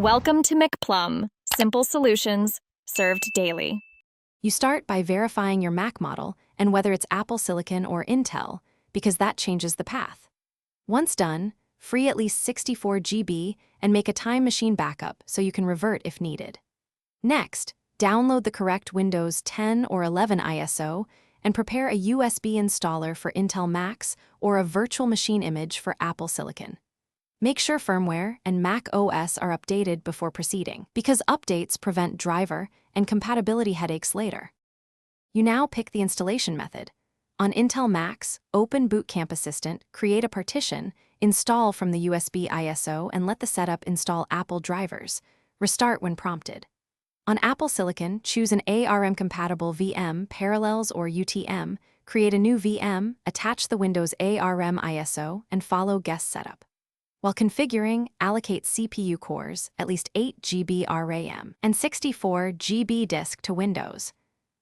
Welcome to McPlum, simple solutions served daily. You start by verifying your Mac model and whether it's Apple Silicon or Intel, because that changes the path. Once done, free at least 64 GB and make a time machine backup so you can revert if needed. Next, download the correct Windows 10 or 11 ISO and prepare a USB installer for Intel Macs or a virtual machine image for Apple Silicon. Make sure firmware and Mac OS are updated before proceeding, because updates prevent driver and compatibility headaches later. You now pick the installation method. On Intel Macs, open Boot Camp Assistant, create a partition, install from the USB ISO, and let the setup install Apple drivers. Restart when prompted. On Apple Silicon, choose an ARM-compatible VM, Parallels or UTM, create a new VM, attach the Windows ARM ISO, and follow guest setup. While configuring, allocate CPU cores, at least 8 GB RAM, and 64 GB disk to Windows.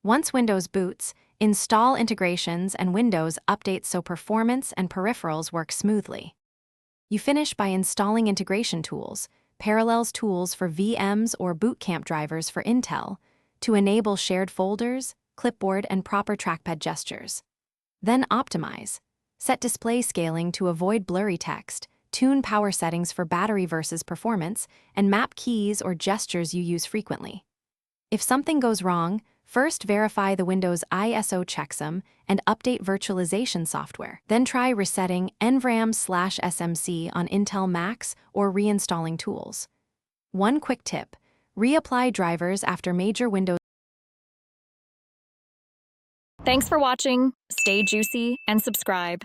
Once Windows boots, install integrations and Windows updates so performance and peripherals work smoothly. You finish by installing integration tools, Parallels tools for VMs or Boot Camp drivers for Intel, to enable shared folders, clipboard, and proper trackpad gestures. Then optimize. Set display scaling to avoid blurry text, tune power settings for battery versus performance, and map keys or gestures you use frequently. If something goes wrong, first verify the Windows ISO checksum and update virtualization software. Then try resetting NVRAM/SMC on Intel Macs or reinstalling tools. One quick tip: reapply drivers after major Windows. Thanks for watching. Stay juicy and subscribe.